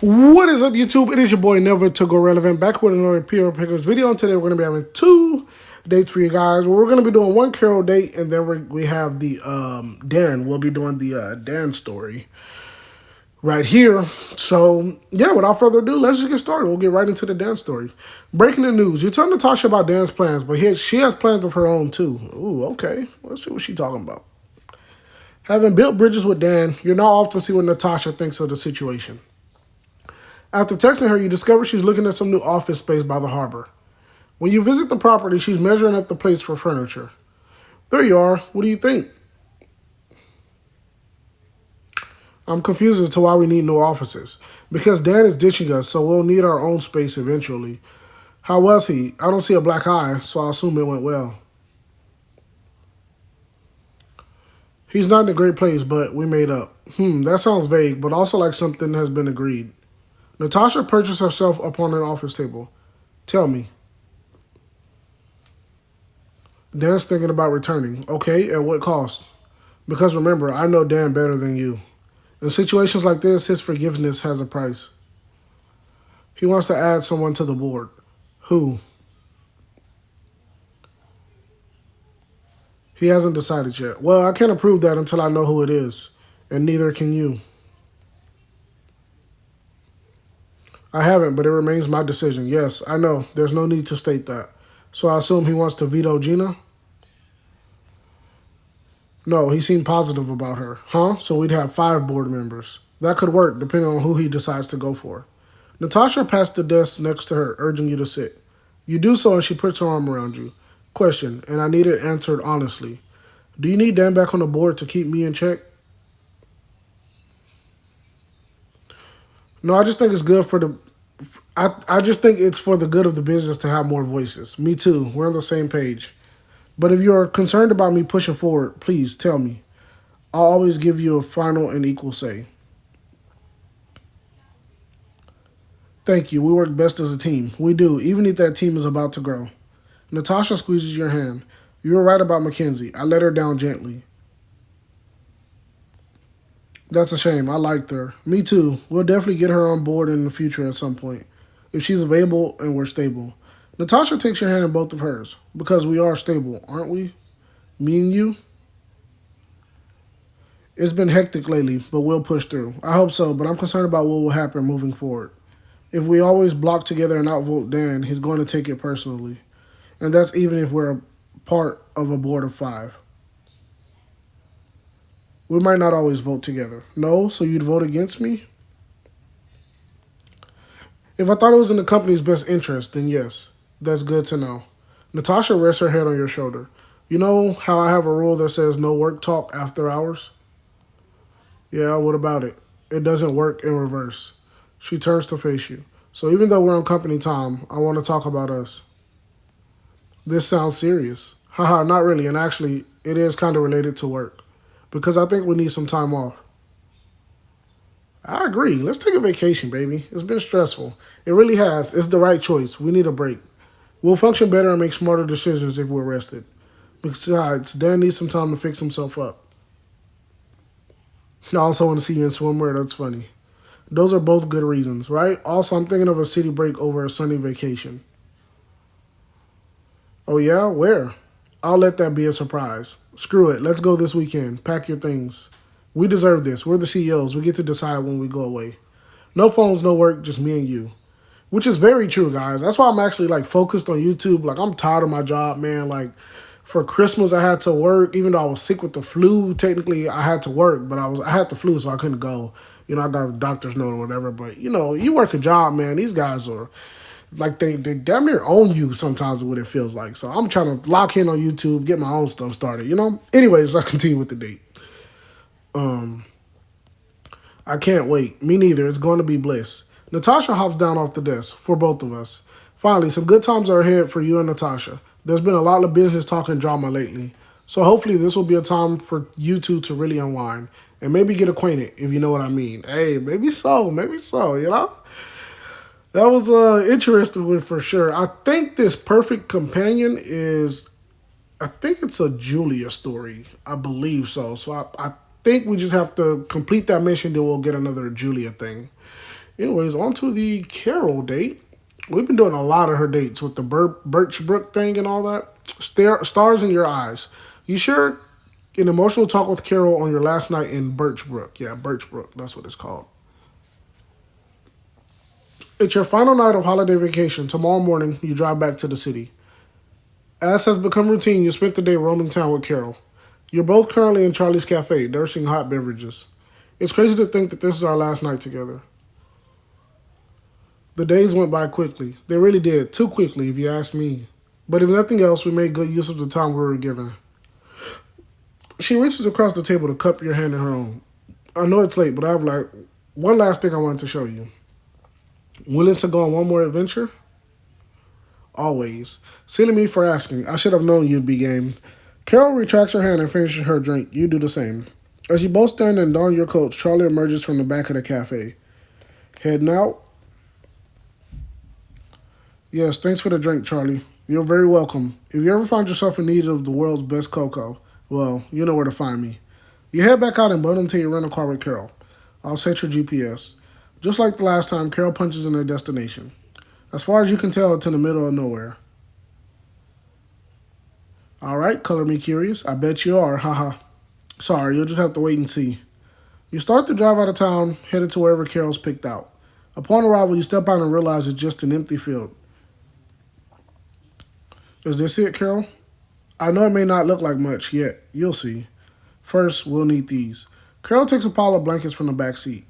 What is up, YouTube? It is your boy Never to Go Relevant, back with another PR Pickers video. And today we're going to be having two dates for you guys. We're going to be doing one Carol date, and then we have the Dan. We'll be doing the Dan story right here. So yeah, without further ado, let's just get started. We'll get right into the Dan story. Breaking the news: you tell Natasha about Dan's plans, but she has plans of her own too. Ooh, okay. Let's see what she's talking about. Having built bridges with Dan, you're now off to see what Natasha thinks of the situation. After texting her, you discover she's looking at some new office space by the harbor. When you visit the property, she's measuring up the place for furniture. There you are. What do you think? I'm confused as to why we need new offices. Because Dan is ditching us, so we'll need our own space eventually. How was he? I don't see a black eye, so I assume it went well. He's not in a great place, but we made up. That sounds vague, but also like something has been agreed. Natasha perches herself upon an office table. Tell me. Dan's thinking about returning. Okay, at what cost? Because remember, I know Dan better than you. In situations like this, his forgiveness has a price. He wants to add someone to the board. Who? He hasn't decided yet. Well, I can't approve that until I know who it is, and neither can you. I haven't, but it remains my decision. Yes, I know. There's no need to state that. So I assume he wants to veto Gina? No, he seemed positive about her. Huh? So we'd have 5 board members. That could work, depending on who he decides to go for. Natasha passed the desk next to her, urging you to sit. You do so, and she puts her arm around you. Question, and I need it answered honestly. Do you need Dan back on the board to keep me in check? No, I just think it's good for the... I just think it's for the good of the business to have more voices. Me too. We're on the same page. But if you're concerned about me pushing forward, please tell me. I'll always give you a final and equal say. Thank you. We work best as a team. We do, even if that team is about to grow. Natasha squeezes your hand. You were right about Mackenzie. I let her down gently. That's a shame. I liked her. Me too. We'll definitely get her on board in the future at some point. If she's available and we're stable. Natasha takes your hand in both of hers. Because we are stable, aren't we? Me and you? It's been hectic lately, but we'll push through. I hope so, but I'm concerned about what will happen moving forward. If we always block together and outvote Dan, he's going to take it personally. And that's even if we're a part of a board of 5. We might not always vote together. No, so you'd vote against me? If I thought it was in the company's best interest, then yes. That's good to know. Natasha rests her head on your shoulder. You know how I have a rule that says no work talk after hours? Yeah, what about it? It doesn't work in reverse. She turns to face you. So even though we're on company time, I want to talk about us. This sounds serious. Haha, not really, and actually, it is kind of related to work. Because I think we need some time off. I agree. Let's take a vacation, baby. It's been stressful. It really has. It's the right choice. We need a break. We'll function better and make smarter decisions if we're rested. Besides, Dan needs some time to fix himself up. I also want to see you in swimwear. That's funny. Those are both good reasons, right? Also, I'm thinking of a city break over a sunny vacation. Oh, yeah? Where? I'll let that be a surprise. Screw it. Let's go this weekend. Pack your things. We deserve this. We're the CEOs. We get to decide when we go away. No phones, no work, just me and you. Which is very true, guys. That's why I'm actually focused on YouTube. I'm tired of my job, man. For Christmas I had to work, even though I was sick with the flu. Technically I had to work, but I had the flu, so I couldn't go. I got a doctor's note or whatever. But you work a job, man. These guys are they damn near own you sometimes what it feels like. So I'm trying to lock in on YouTube, get my own stuff started, Anyways, let's continue with the date. I can't wait. Me neither. It's going to be bliss. Natasha hops down off the desk for both of us. Finally, some good times are ahead for you and Natasha. There's been a lot of business talk and drama lately. So hopefully this will be a time for you two to really unwind and maybe get acquainted, if you know what I mean. Hey, maybe so, That was interesting one for sure. I think this perfect companion is, I think it's a Julia story. I believe so. So I think we just have to complete that mission, then we'll get another Julia thing. Anyways, on to the Carol date. We've been doing a lot of her dates with the Birchbrook thing and all that. Stars in your eyes. You shared an emotional talk with Carol on your last night in Birchbrook. Yeah, Birchbrook. That's what it's called. It's your final night of holiday vacation. Tomorrow morning, you drive back to the city. As has become routine, you spent the day roaming town with Carol. You're both currently in Charlie's Cafe, nursing hot beverages. It's crazy to think that this is our last night together. The days went by quickly. They really did. Too quickly, if you ask me. But if nothing else, we made good use of the time we were given. She reaches across the table to cup your hand in her own. I know it's late, but I have one last thing I wanted to show you. Willing to go on one more adventure? Always. Silly me for asking. I should have known you'd be game. Carol retracts her hand and finishes her drink. You do the same. As you both stand and don your coats, Charlie emerges from the back of the cafe. Heading out? Yes, thanks for the drink, Charlie. You're very welcome. If you ever find yourself in need of the world's best cocoa, well, you know where to find me. You head back out and bundle until you rent a car with Carol. I'll set your GPS. Just like the last time, Carol punches in their destination. As far as you can tell, it's in the middle of nowhere. Alright, color me curious. I bet you are, haha. Sorry, you'll just have to wait and see. You start to drive out of town, headed to wherever Carol's picked out. Upon arrival, you step out and realize it's just an empty field. Is this it, Carol? I know it may not look like much yet. You'll see. First, we'll need these. Carol takes a pile of blankets from the back seat.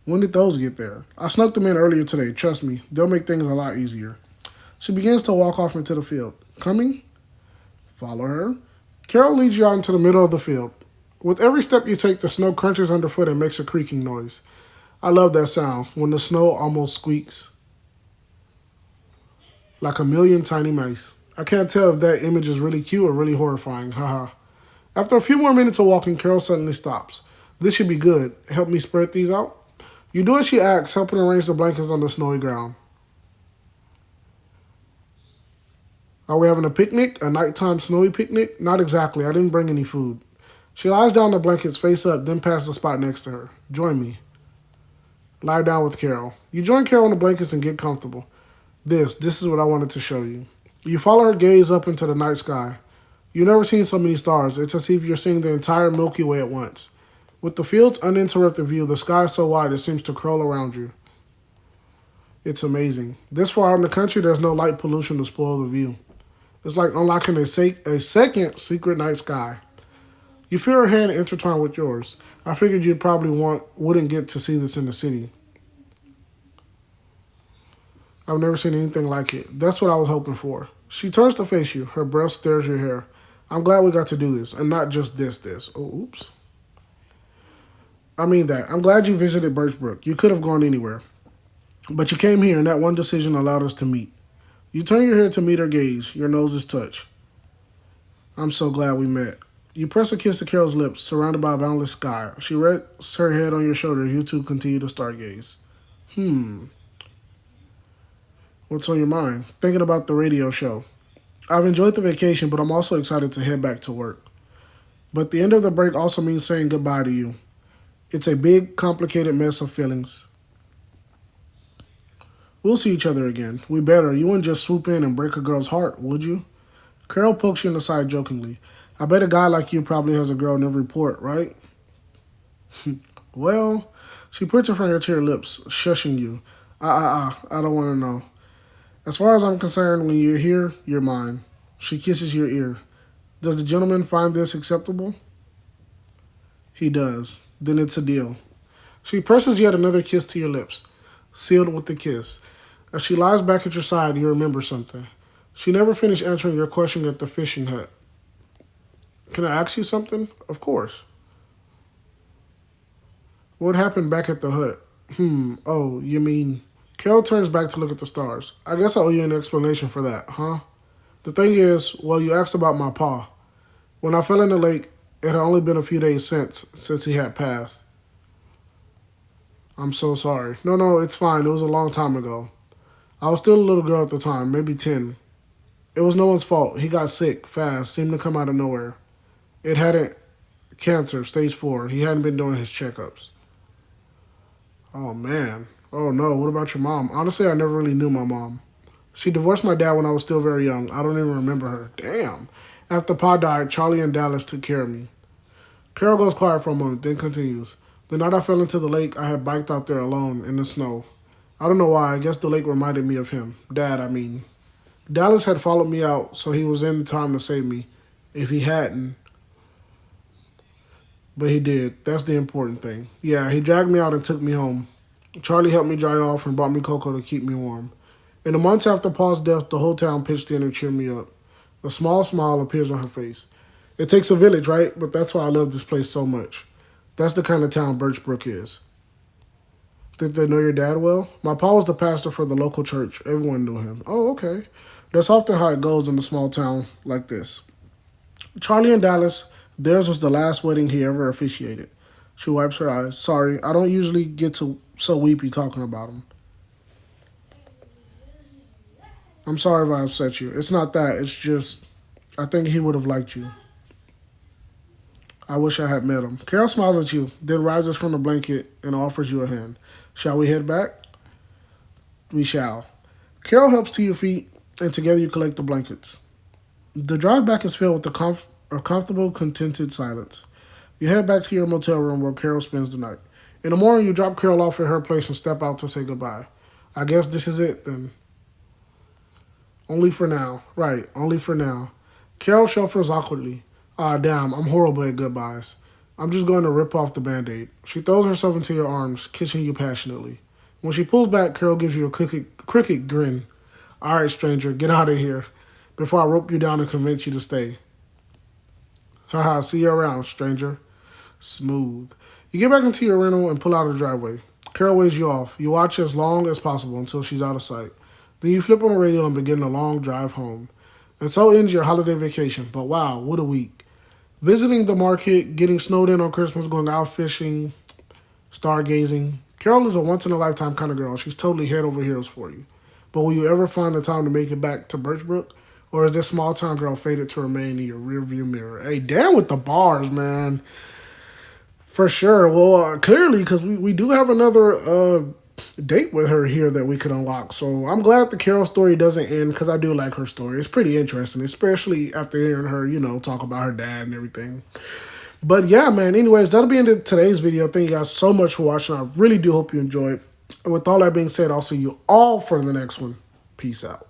When did those get there? I snuck them in earlier today. Trust me, they'll make things a lot easier. She begins to walk off into the field. Coming? Follow her. Carol leads you out into the middle of the field. With every step you take, the snow crunches underfoot and makes a creaking noise. I love that sound, when the snow almost squeaks. Like a million tiny mice. I can't tell if that image is really cute or really horrifying. Haha. After a few more minutes of walking, Carol suddenly stops. This should be good. Help me spread these out? You do as she asks, helping arrange the blankets on the snowy ground. Are we having a picnic? A nighttime snowy picnic? Not exactly. I didn't bring any food. She lies down the blankets face up, then passes the spot next to her. Join me. Lie down with Carol. You join Carol on the blankets and get comfortable. This is what I wanted to show you. You follow her gaze up into the night sky. You've never seen so many stars. It's as if you're seeing the entire Milky Way at once. With the field's uninterrupted view, the sky is so wide it seems to curl around you. It's amazing. This far out in the country, there's no light pollution to spoil the view. It's like unlocking a second secret night sky. You feel her hand intertwined with yours. I figured you'd probably wouldn't get to see this in the city. I've never seen anything like it. That's what I was hoping for. She turns to face you. Her breath stirs your hair. I'm glad we got to do this, and not just this. Oh, oops. I mean that. I'm glad you visited Birchbrook. You could have gone anywhere. But you came here, and that one decision allowed us to meet. You turn your head to meet her gaze. Your noses touch. I'm so glad we met. You press a kiss to Carol's lips, surrounded by a boundless sky. She rests her head on your shoulder. You two continue to stargaze. What's on your mind? Thinking about the radio show. I've enjoyed the vacation, but I'm also excited to head back to work. But the end of the break also means saying goodbye to you. It's a big, complicated mess of feelings. We'll see each other again. We better. You wouldn't just swoop in and break a girl's heart, would you? Carol pokes you in the side jokingly. I bet a guy like you probably has a girl in every port, right? Well, she puts her finger to her lips, shushing you. I don't want to know. As far as I'm concerned, when you're here, you're mine. She kisses your ear. Does the gentleman find this acceptable? He does. Then it's a deal. She presses yet another kiss to your lips, sealed with the kiss. As she lies back at your side, you remember something. She never finished answering your question at the fishing hut. Can I ask you something? Of course. What happened back at the hut? Oh, you mean... Carol turns back to look at the stars. I guess I owe you an explanation for that, huh? The thing is, well, you asked about my pa. When I fell in the lake, it had only been a few days since he had passed. I'm so sorry. No, it's fine. It was a long time ago. I was still a little girl at the time, maybe 10. It was no one's fault. He got sick, fast, seemed to come out of nowhere. It hadn't cancer, stage 4. He hadn't been doing his checkups. Oh, man. Oh, no. What about your mom? Honestly, I never really knew my mom. She divorced my dad when I was still very young. I don't even remember her. Damn. After Pa died, Charlie and Dallas took care of me. Carol goes quiet for a moment, then continues. The night I fell into the lake, I had biked out there alone in the snow. I don't know why. I guess the lake reminded me of him. Dad, I mean. Dallas had followed me out, so he was in time to save me. If he hadn't, but he did. That's the important thing. Yeah, he dragged me out and took me home. Charlie helped me dry off and brought me cocoa to keep me warm. In the months after Paul's death, the whole town pitched in and cheered me up. A small smile appears on her face. It takes a village, right? But that's why I love this place so much. That's the kind of town Birchbrook is. Did they know your dad well? My pa was the pastor for the local church. Everyone knew him. Oh, okay. That's often how it goes in a small town like this. Charlie and Dallas, theirs was the last wedding he ever officiated. She wipes her eyes. Sorry, I don't usually get to so weepy talking about him. I'm sorry if I upset you. It's not that. It's just, I think he would have liked you. I wish I had met him. Carol smiles at you, then rises from the blanket and offers you a hand. Shall we head back? We shall. Carol helps to your feet, and together you collect the blankets. The drive back is filled with a comfortable, contented silence. You head back to your motel room where Carol spends the night. In the morning, you drop Carol off at her place and step out to say goodbye. I guess this is it then. Only for now. Right, only for now. Carol shuffles awkwardly. Ah, damn, I'm horrible at goodbyes. I'm just going to rip off the band-aid. She throws herself into your arms, kissing you passionately. When she pulls back, Carol gives you a cricket grin. All right, stranger, get out of here before I rope you down and convince you to stay. Haha, see you around, stranger. Smooth. You get back into your rental and pull out of the driveway. Carol waves you off. You watch as long as possible until she's out of sight. Then you flip on the radio and begin the long drive home. And so ends your holiday vacation. But wow, what a week. Visiting the market, getting snowed in on Christmas, going out fishing, stargazing. Carol is a once-in-a-lifetime kind of girl. She's totally head over heels for you. But will you ever find the time to make it back to Birchbrook? Or is this small-town girl fated to remain in your rearview mirror? Hey, damn with the bars, man. For sure. Well, clearly, because we do have another date with her here that we could unlock. So I'm glad the Carol story doesn't end because I do like her story. It's pretty interesting, especially after hearing her, talk about her dad and everything. But yeah, man, anyways, that'll be into today's video. Thank you guys so much for watching. I really do hope you enjoyed. And with all that being said, I'll see you all for the next one. Peace out.